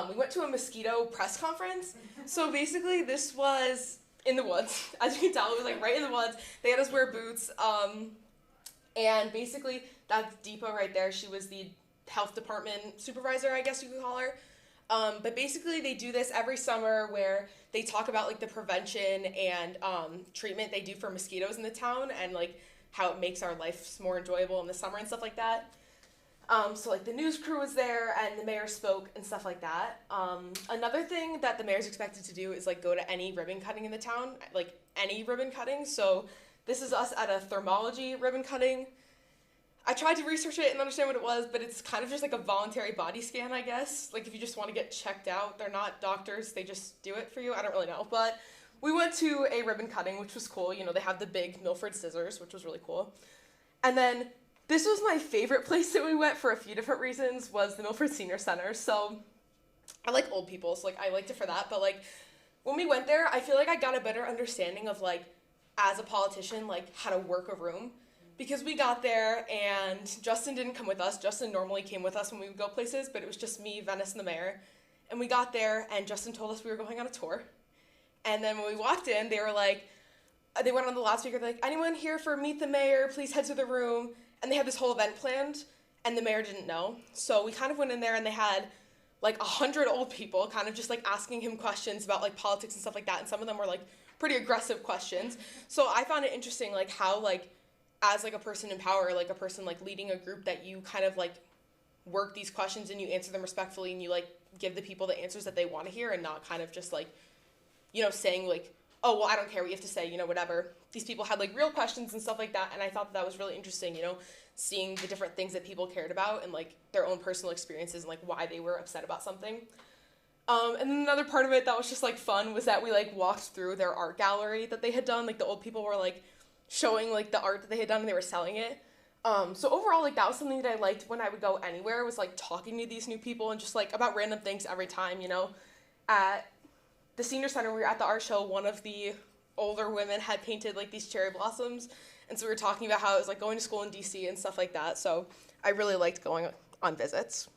H: We went to a mosquito press conference. So basically this was in the woods. As you can tell, it was like right in the woods. They had us wear boots. And basically that's Deepa right there. She was the health department supervisor, I guess you could call her. But basically they do this every summer where they talk about like the prevention and treatment they do for mosquitoes in the town and like how it makes our lives more enjoyable in the summer and stuff like that. So like the news crew was there and the mayor spoke and stuff like that. Another thing that the mayor's expected to do is like go to any ribbon cutting in the town, like any ribbon cutting. So this is us at a thermology ribbon cutting. I tried to research it and understand what it was, but it's kind of just like a voluntary body scan, I guess. Like if you just want to get checked out, they're not doctors, they just do it for you. I don't really know, but we went to a ribbon cutting, which was cool. You know, they have the big Milford scissors, which was really cool. And then this was my favorite place that we went for a few different reasons, was the Milford Senior Center. So I like old people, so like I liked it for that, but like when we went there, I feel like I got a better understanding of like as a politician, like how to work a room. Because we got there and Justin didn't come with us. Justin normally came with us when we would go places, but it was just me, Venice, and the mayor. And we got there and Justin told us we were going on a tour. And then when we walked in, they were like, they went on the loudspeaker, they're like, anyone here for Meet the Mayor, please head to the room. And they had this whole event planned and the mayor didn't know. So we kind of went in there and they had like 100 old people kind of just like asking him questions about like politics and stuff like that. And some of them were like pretty aggressive questions. So I found it interesting like how like as like a person in power, like a person like leading a group that you kind of like work these questions and you answer them respectfully and you like give the people the answers that they want to hear and not kind of just like, you know, saying like, oh, well, I don't care what you have to say, you know, whatever. These people had like real questions and stuff like that. And I thought that was really interesting, you know, seeing the different things that people cared about and like their own personal experiences and like why they were upset about something. And then another part of it that was just like fun was that we like walked through their art gallery that they had done. Like the old people were like showing like the art that they had done and they were selling it. So overall, like that was something that I liked when I would go anywhere was like talking to these new people and just like about random things every time, you know. At the senior center, we were at the art show, one of the older women had painted like these cherry blossoms. And so we were talking about how it was like going to school in DC and stuff like that. So I really liked going on visits.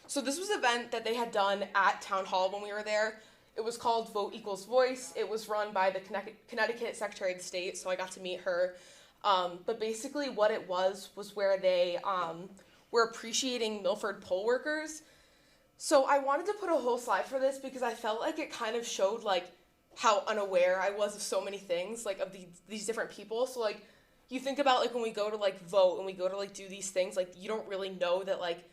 H: So this was an event that they had done at Town Hall when we were there. It was called Vote Equals Voice. It was run by the Connecticut Secretary of State, so I got to meet her. But basically what it was where they were appreciating Milford poll workers. So I wanted to put a whole slide for this because I felt like it kind of showed like how unaware I was of so many things, like of these different people. So like you think about like when we go to like vote and we go to like do these things, like you don't really know that like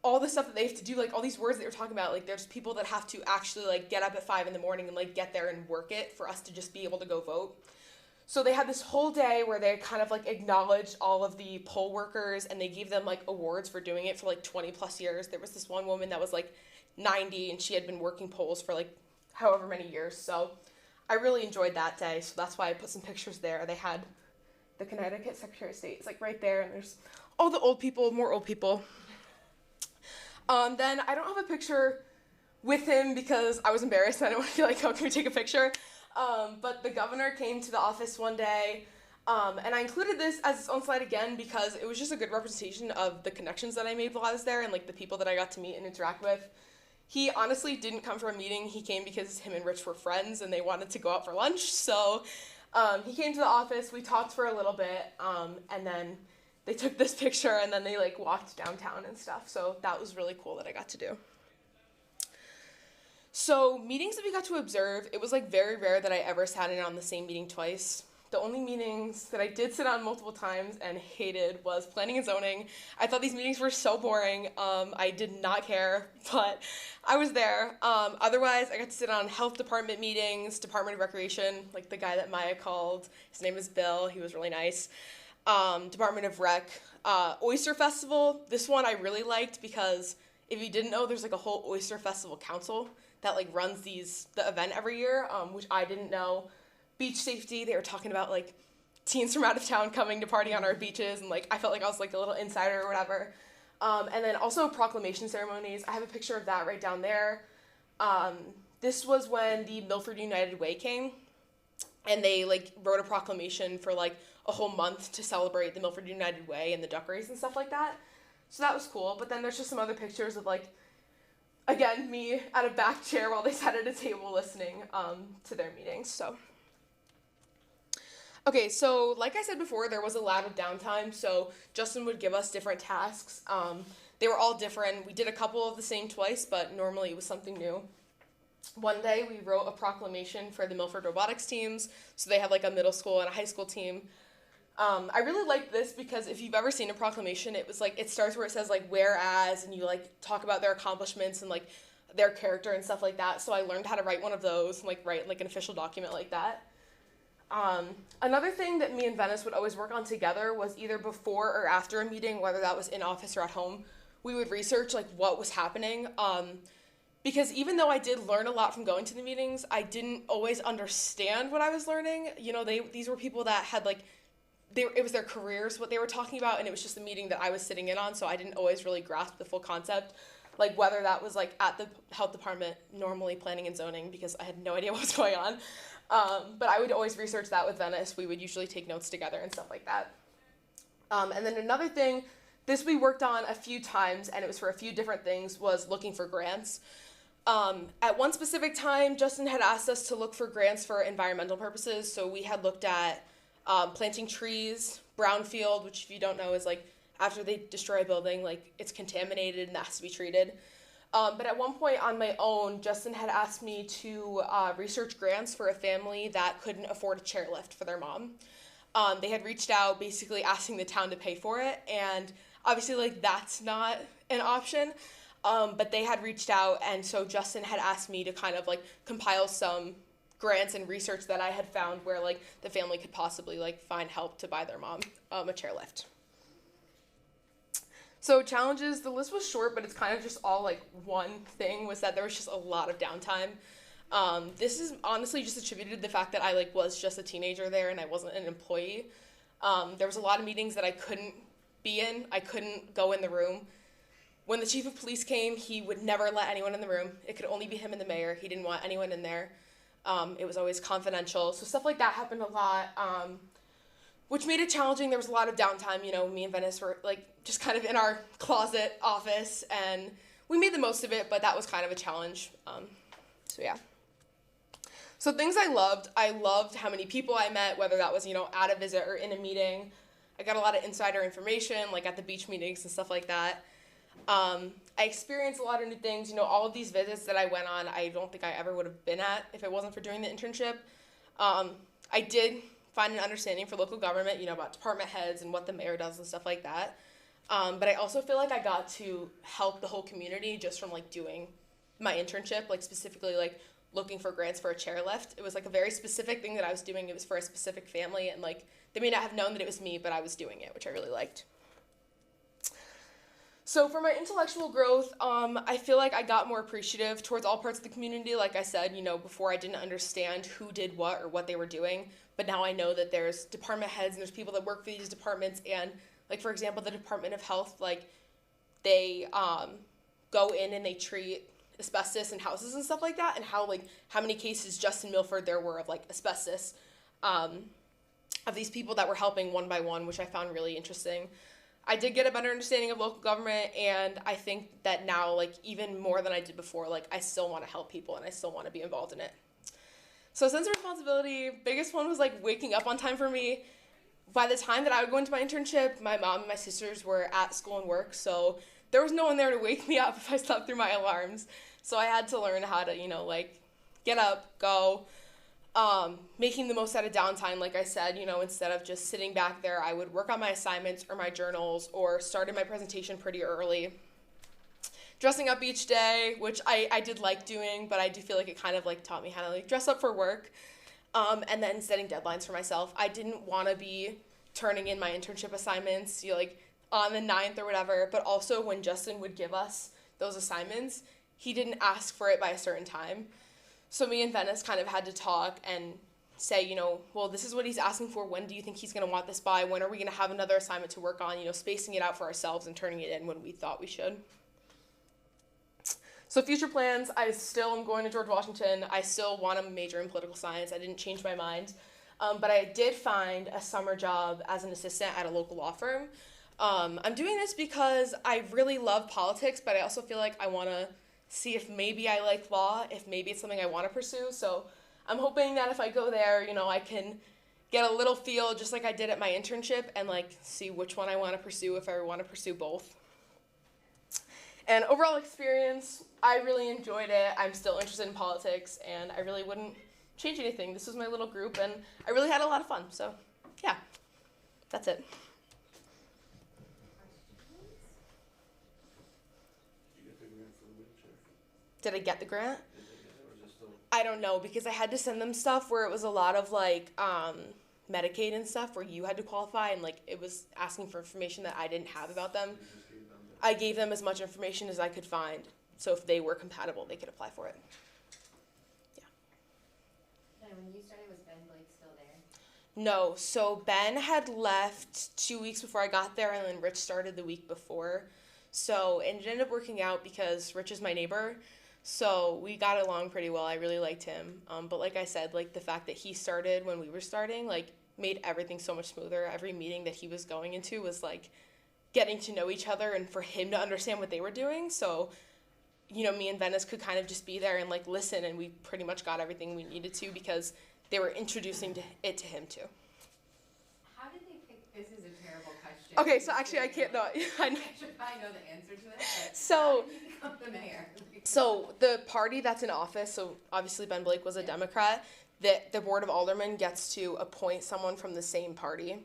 H: all the stuff that they have to do, like all these words that you're talking about, like there's people that have to actually like get up at 5 a.m. and like get there and work it for us to just be able to go vote. So they had this whole day where they kind of like acknowledged all of the poll workers and they gave them like awards for doing it for like 20 plus years. There was this one woman that was like 90 and she had been working polls for like however many years. So I really enjoyed that day. So that's why I put some pictures there. They had the Connecticut Secretary of State. It's like right there and there's all the old people, more old people. Then I don't have a picture with him because I was embarrassed and I didn't want to be like, oh, can we take a picture? But the governor came to the office one day, and I included this as its own slide again because it was just a good representation of the connections that I made while I was there and like the people that I got to meet and interact with. He honestly didn't come for a meeting. He came because him and Rich were friends and they wanted to go out for lunch. So he came to the office, we talked for a little bit, and then they took this picture and then they like walked downtown and stuff. So that was really cool that I got to do. So meetings that we got to observe, it was like very rare that I ever sat in on the same meeting twice. The only meetings that I did sit on multiple times and hated was planning and zoning. I thought these meetings were so boring. I did not care, but I was there. Otherwise, I got to sit on health department meetings, Department of Recreation, like the guy that Maya called. His name is Bill. He was really nice. Department of Rec. Oyster Festival. This one I really liked because if you didn't know, there's like a whole Oyster Festival council that like runs the event every year, which I didn't know. Beach safety, they were talking about like teens from out of town coming to party on our beaches, and like I felt like I was like a little insider or whatever. And then also proclamation ceremonies. I have a picture of that right down there. This was when the Milford United Way came, and they like wrote a proclamation for like a whole month to celebrate the Milford United Way and the duck race and stuff like that. So that was cool. But then there's just some other pictures of like, again, me at a back chair while they sat at a table listening to their meetings. So, okay, so like I said before, there was a lot of downtime. So Justin would give us different tasks. They were all different. We did a couple of the same twice, but normally it was something new. One day we wrote a proclamation for the Milford robotics teams. So they have like a middle school and a high school team. I really liked this because if you've ever seen a proclamation, it was like, it starts where it says like whereas, and you like talk about their accomplishments and like their character and stuff like that. So I learned how to write one of those and like write like an official document like that. Another thing that me and Venice would always work on together was either before or after a meeting, whether that was in office or at home, we would research like what was happening. Because even though I did learn a lot from going to the meetings, I didn't always understand what I was learning. You know, these were people that had like, it was their careers, what they were talking about, and it was just a meeting that I was sitting in on, so I didn't always really grasp the full concept. like whether that was like at the health department, normally planning and zoning, because I had no idea what was going on. But I would always research that with Venice. We would usually take notes together and stuff like that. And then another thing, this we worked on a few times, and it was for a few different things, was looking for grants. At one specific time, Justin had asked us to look for grants for environmental purposes. So we had looked at planting trees, brownfield, which if you don't know is like after they destroy a building, like it's contaminated and that has to be treated. But at one point on my own, Justin had asked me to research grants for a family that couldn't afford a chairlift for their mom. They had reached out basically asking the town to pay for it, and obviously like that's not an option. But they had reached out, and so Justin had asked me to kind of like compile some grants and research that I had found where like the family could possibly like find help to buy their mom a chairlift. So challenges, the list was short, but it's kind of just all like one thing, was that there was just a lot of downtime. This is honestly just attributed to the fact that I like was just a teenager there and I wasn't an employee. There was a lot of meetings that I couldn't be in. I couldn't go in the room. When the chief of police came, he would never let anyone in the room. It could only be him and the mayor. He didn't want anyone in there. It was always confidential. So stuff like that happened a lot, which made it challenging. There was a lot of downtime. You know, me and Venice were like just kind of in our closet office, and we made the most of it, but that was kind of a challenge. So yeah. So things I loved how many people I met, whether that was, you know, at a visit or in a meeting. I got a lot of insider information, like at the beach meetings and stuff like that. I experienced a lot of new things. You know, all of these visits that I went on, I don't think I ever would have been at if it wasn't for doing the internship. I did find an understanding for local government, you know, about department heads and what the mayor does and stuff like that. But I also feel like I got to help the whole community just from like doing my internship, like specifically like looking for grants for a chairlift. It was like a very specific thing that I was doing. It was for a specific family, and like they may not have known that it was me, but I was doing it, which I really liked. So for my intellectual growth, I feel like I got more appreciative towards all parts of the community. Like I said, you know, before I didn't understand who did what or what they were doing, but now I know that there's department heads and there's people that work for these departments, and like for example, the Department of Health, like they go in and they treat asbestos in houses and stuff like that, and how many cases just in Milford there were of like asbestos, of these people that were helping one by one, which I found really interesting. I did get a better understanding of local government, and I think that now, like, even more than I did before, like, I still want to help people and I still want to be involved in it. So sense of responsibility, biggest one was, like, waking up on time for me. By the time that I would go into my internship, my mom and my sisters were at school and work, so there was no one there to wake me up if I slept through my alarms. So I had to learn how to, you know, like, get up, go. Making the most out of downtime, like I said, you know, instead of just sitting back there, I would work on my assignments or my journals or started my presentation pretty early. Dressing up each day, which I did like doing, but I do feel like it kind of like taught me how to like dress up for work. And then setting deadlines for myself. I didn't want to be turning in my internship assignments, you know, like on the 9th or whatever, but also when Justin would give us those assignments, he didn't ask for it by a certain time. So me and Venice kind of had to talk and say, you know, well, this is what he's asking for. When do you think he's going to want this by? When are we going to have another assignment to work on? You know, spacing it out for ourselves and turning it in when we thought we should. So future plans, I still am going to George Washington. I still want to major in political science. I didn't change my mind. But I did find a summer job as an assistant at a local law firm. I'm doing this because I really love politics, but I also feel like I want to see if maybe I like law, if maybe it's something I want to pursue. So I'm hoping that if I go there, you know, I can get a little feel just like I did at my internship and like see which one I want to pursue, if I want to pursue both. And overall experience, I really enjoyed it. I'm still interested in politics, and I really wouldn't change anything. This was my little group, and I really had a lot of fun. So yeah, that's it. Did I get the grant? I don't know, because I had to send them stuff where it was a lot of like Medicaid and stuff where you had to qualify, and like it was asking for information that I didn't have about them. I gave them as much information as I could find, so if they were compatible, they could apply for it. Yeah.
C: And when you started, was Ben Blake still there?
H: No, so Ben had left 2 weeks before I got there, and then Rich started the week before. So it ended up working out because Rich is my neighbor. So we got along pretty well. I really liked him. But like I said, like the fact that he started when we were starting, like made everything so much smoother. Every meeting that he was going into was like getting to know each other and for him to understand what they were doing. So, you know, me and Venice could kind of just be there and like listen, and we pretty much got everything we needed to because they were introducing it to him too.
C: How did they pick? This is a terrible question.
H: Okay, so actually I can't know.
C: I should probably know the answer to this. But
H: So-
C: how did you become the mayor?
H: So the party that's in office, so obviously Ben Blake was a Democrat, that the Board of Aldermen gets to appoint someone from the same party,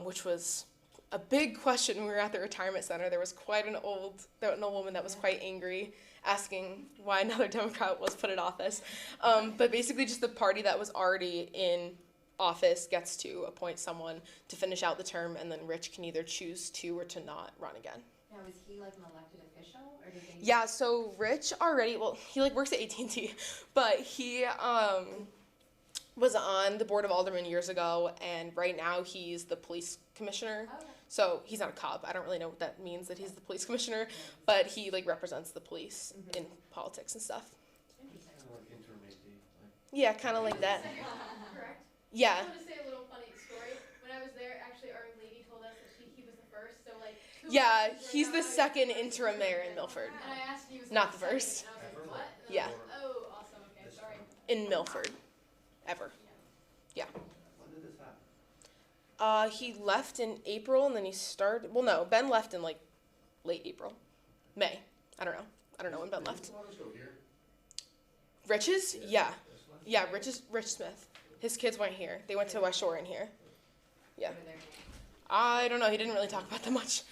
H: which was a big question when we were at the retirement center. There was quite an old woman that was quite angry, asking why another Democrat was put in office. But basically just the party that was already in office gets to appoint someone to finish out the term, and then Rich can either choose to or to not run again.
C: Now, was he like an elected official, or did they?
H: Yeah, so Rich already, well, he like works at AT&T, but he was on the Board of Aldermen years ago, and right now he's the police commissioner.
C: Oh, okay.
H: So he's not a cop. I don't really know what that means, that he's the police commissioner, but he like represents the police in politics and stuff.
C: Interesting.
D: Kind of like intermediate, like.
H: Yeah, kind of like that.
I: Correct.
H: Yeah.
I: I want to say a little funny story. When I was there, actually, our lady told us that he was the first. So like. who
H: Yeah,
I: was
H: he's the
I: right now?
H: second interim mayor in Milford.
I: And I asked, he was
H: Not
I: like
H: the first.
I: second, and I was like, what? And
H: Yeah.
I: I was like, oh, awesome. Okay, sorry.
H: In Milford. Ever.
D: When did this happen?
H: He left in April, and then he started, well, no, Ben left in like late April. May. I don't know when Ben left.
F: Did Waters go here?
H: Rich's? Yeah.
D: This one?
H: Yeah, Rich Smith. His kids went here. They went to West Shore and here. Yeah.
C: What are their names?
H: I don't know. He didn't really talk about them much.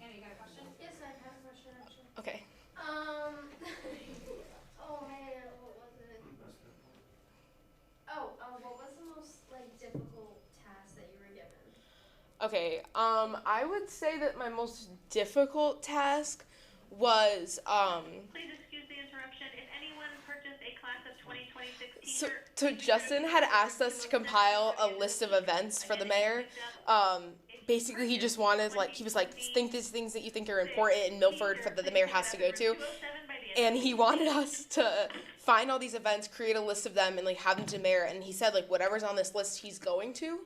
B: Anna, you got a question?
I: Yes, I have a question actually.
H: Okay.
I: Oh man, what was it? What was the most like difficult task that you were given?
H: Okay. I would say that my most difficult task was
J: Please excuse the interruption. If anyone purchased a class of 2026
H: so,
J: t-shirt,
H: so Justin had asked us to compile a list of events for the mayor. Basically he just wanted he was like, think these things that you think are important in Milford that the mayor has to go to. And he wanted us to find all these events, create a list of them, and like have them to the mayor. And he said like whatever's on this list he's going to.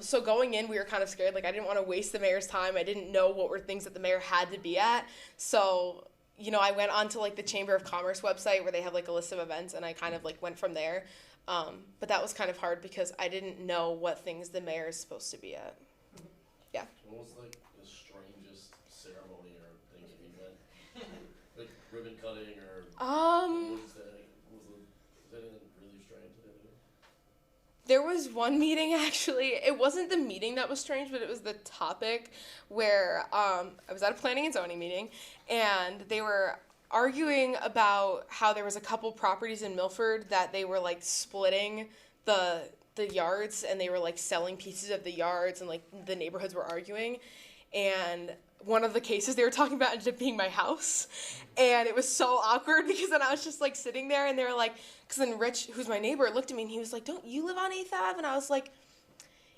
H: So going in, we were kind of scared. Like I didn't want to waste the mayor's time. I didn't know what were things that the mayor had to be at. So, you know, I went onto like the Chamber of Commerce website where they have like a list of events, and I kind of like went from there. But that was kind of hard because I didn't know what things the mayor is supposed to be at.
F: What was like the strangest ceremony or thing that you did? Like ribbon cutting or was that anything really strange that you did?
H: There was one meeting actually. It wasn't the meeting that was strange, but it was the topic where I was at a planning and zoning meeting, and they were arguing about how there was a couple properties in Milford that they were like splitting the yards, and they were like selling pieces of the yards, and like the neighborhoods were arguing. And one of the cases they were talking about ended up being my house. And it was so awkward because then I was just like sitting there, and they were like, because then Rich, who's my neighbor, looked at me and he was like, don't you live on 8th Ave? And I was like,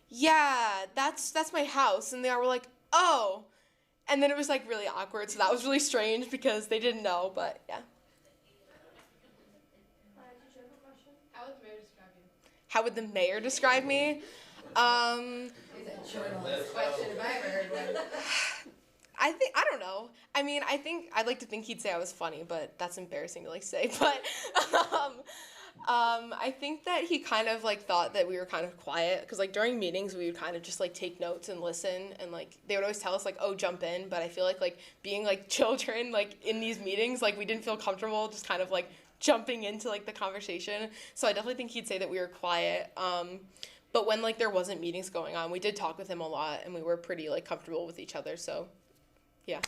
H: yeah, that's my house. And they were like, oh. And then it was like really awkward. So that was really strange because they didn't know, but yeah.
I: Did you have a question?
E: How would the mayor describe you?
H: How would the mayor describe me?
C: It's a journalist question if I ever heard one.
H: I don't know. I mean, I'd like to think he'd say I was funny, but that's embarrassing to like say. But I think that he kind of like thought that we were kind of quiet, because like during meetings we would kind of just like take notes and listen, and like they would always tell us like, oh, jump in. But I feel like being like children like in these meetings, like we didn't feel comfortable just kind of like jumping into like the conversation. So I definitely think he'd say that we were quiet. But when like there wasn't meetings going on, we did talk with him a lot, and we were pretty like comfortable with each other. So yeah.